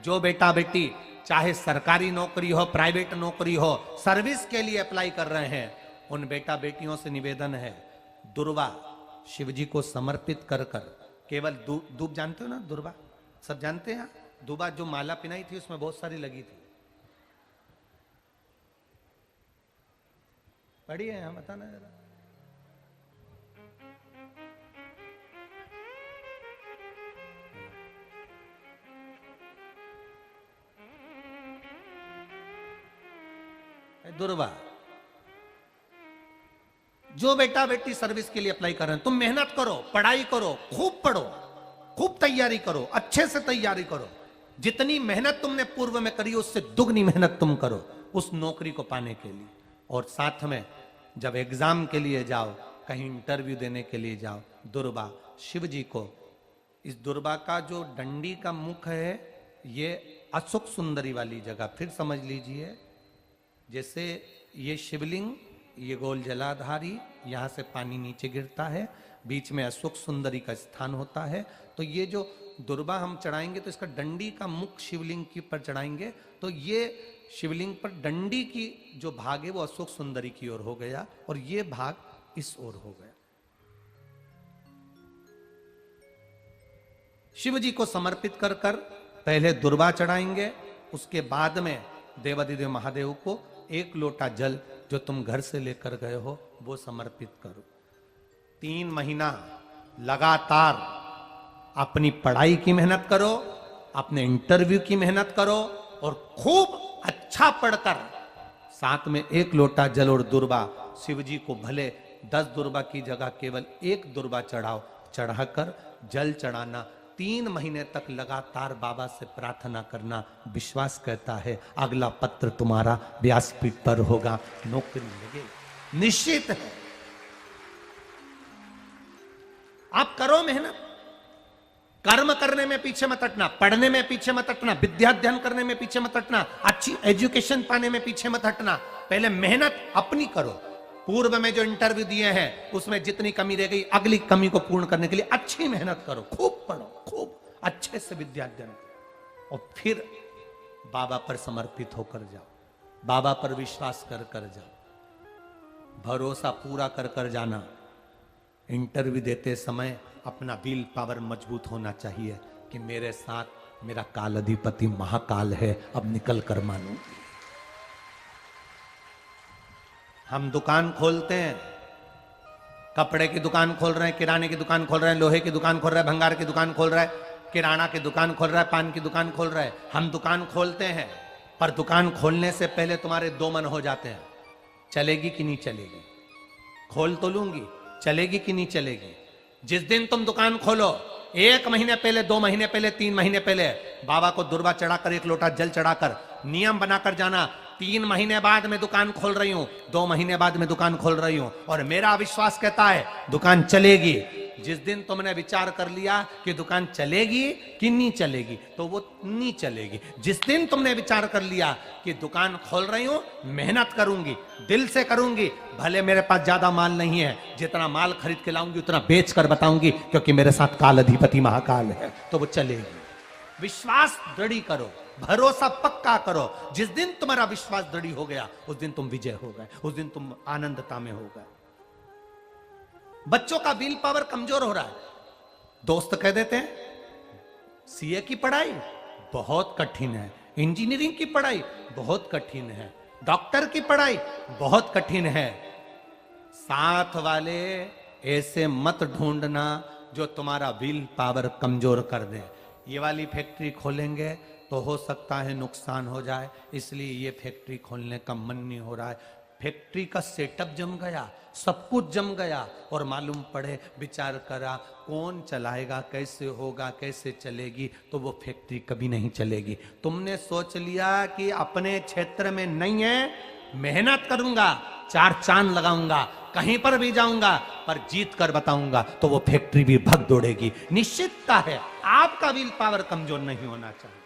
जो बेटा बेटी चाहे सरकारी नौकरी हो, प्राइवेट नौकरी हो, सर्विस के लिए अप्लाई कर रहे हैं, उन बेटा बेटियों से निवेदन है, दुर्वा शिव जी को समर्पित कर कर केवल दूब जानते हो ना, दुर्वा सब जानते हैं। दुबा जो माला पिनाई थी उसमें बहुत सारी लगी थी, पढ़ी है यहाँ, बताना जरा। दुर्वा जो बेटा बेटी सर्विस के लिए अप्लाई कर रहे हैं, तुम मेहनत करो, पढ़ाई करो, खूब पढ़ो, खूब तैयारी करो, अच्छे से तैयारी करो। जितनी मेहनत तुमने पूर्व में करी उससे दुगनी मेहनत तुम करो उस नौकरी को पाने के लिए। और साथ में जब एग्जाम के लिए जाओ, कहीं इंटरव्यू देने के लिए जाओ, दुर्वा शिव जी को, इस दुर्वा का जो डंडी का मुख है ये अशोक सुंदरी वाली जगह, फिर समझ लीजिए जैसे ये शिवलिंग, ये गोल जलाधारी, यहां से पानी नीचे गिरता है, बीच में अशोक सुंदरी का स्थान होता है। तो ये जो दुर्वा हम चढ़ाएंगे तो इसका डंडी का मुख शिवलिंग के ऊपर चढ़ाएंगे, तो ये शिवलिंग पर डंडी की जो भाग है वो अशोक सुंदरी की ओर हो गया और ये भाग इस ओर हो गया। शिव जी को समर्पित कर कर पहले दुर्वा चढ़ाएंगे, उसके बाद में देवाधिदेव महादेव को एक लोटा जल जो तुम घर से लेकर गए हो वो समर्पित करो। 3 महीना लगातार अपनी पढ़ाई की मेहनत करो, अपने इंटरव्यू की मेहनत करो और खूब अच्छा पढ़कर साथ में एक लोटा जल और दुर्वा, शिव जी को भले 10 दुर्वा की जगह केवल 1 दुर्वा चढ़ाओ, चढ़ाकर जल चढ़ाना, 3 महीने तक लगातार बाबा से प्रार्थना करना। विश्वास कहता है अगला पत्र तुम्हारा व्यासपीठ पर होगा, नौकरी लगेगी, निश्चित है। आप करो मेहनत, कर्म करने में पीछे मत हटना, पढ़ने में पीछे मत हटना, विद्या अध्ययन करने में पीछे मत हटना, अच्छी एजुकेशन पाने में पीछे मत हटना। पहले मेहनत अपनी करो। पूर्व में जो इंटरव्यू दिए हैं उसमें जितनी कमी रह गई, अगली कमी को पूर्ण करने के लिए अच्छी मेहनत करो, खूब पढ़ो, खूब अच्छे से विद्या अध्ययन करो और फिर बाबा पर समर्पित होकर जाओ, बाबा पर विश्वास कर कर जाओ, भरोसा पूरा कर कर जाना। इंटरव्यू देते समय अपना विल पावर मजबूत होना चाहिए कि मेरे साथ मेरा काल अधिपति महाकाल है, अब निकल कर मानूंगी। हम दुकान खोलते हैं, कपड़े की दुकान खोल रहे हैं, किराने की दुकान खोल रहे हैं, लोहे की दुकान खोल रहे हैं, भंगार की दुकान खोल रहा है, किराना की दुकान खोल रहा है, पान की दुकान खोल रहा है। हम दुकान खोलते हैं पर दुकान खोलने से पहले तुम्हारे 2 मन हो जाते हैं, चलेगी कि नहीं चलेगी, खोल तो लूंगी, चलेगी कि नहीं चलेगी। जिस दिन तुम दुकान खोलो 1 महीने पहले, 2 महीने पहले, 3 महीने पहले बाबा को दुर्वा चढ़ाकर, 1 लोटा जल चढ़ाकर नियम बनाकर जाना, 3 महीने बाद में दुकान खोल रही हूं, 2 महीने बाद में दुकान खोल रही हूं और मेरा विश्वास कहता है दुकान चलेगी। जिस दिन तुमने विचार कर लिया कि दुकान चलेगी कि नहीं चलेगी तो वो नहीं चलेगी। जिस दिन तुमने विचार कर लिया कि दुकान खोल रही हूं, मेहनत करूंगी, दिल से करूंगी, भले मेरे पास ज्यादा माल नहीं है, जितना माल खरीद के लाऊंगी उतना बेच कर बताऊंगी क्योंकि मेरे साथ काल अधिपति महाकाल है, तो वो चलेगी। विश्वास दृढ़ करो, भरोसा पक्का करो। जिस दिन तुम्हारा विश्वास दृढ़ हो गया उस दिन तुम विजय हो गए, उस दिन तुम आनंदता में हो गए। बच्चों का विल पावर कमजोर हो रहा है, दोस्त कह देते हैं सीए की पढ़ाई बहुत कठिन है, इंजीनियरिंग की पढ़ाई बहुत कठिन है, डॉक्टर की पढ़ाई बहुत कठिन है। साथ वाले ऐसे मत ढूंढना जो तुम्हारा विल पावर कमजोर कर दे। ये वाली फैक्ट्री खोलेंगे तो हो सकता है नुकसान हो जाए, इसलिए ये फैक्ट्री खोलने का मन नहीं हो रहा है। फैक्ट्री का सेटअप जम गया, सब कुछ जम गया और मालूम पड़े, विचार करा कौन चलाएगा, कैसे होगा, कैसे चलेगी, तो वो फैक्ट्री कभी नहीं चलेगी। तुमने सोच लिया कि अपने क्षेत्र में नहीं है, मेहनत करूंगा, 4 चांद लगाऊंगा, कहीं पर भी जाऊंगा पर जीत कर बताऊंगा, तो वो फैक्ट्री भी भग दौड़ेगी। निश्चितता है आपका विल पावर कमजोर नहीं होना चाहिए।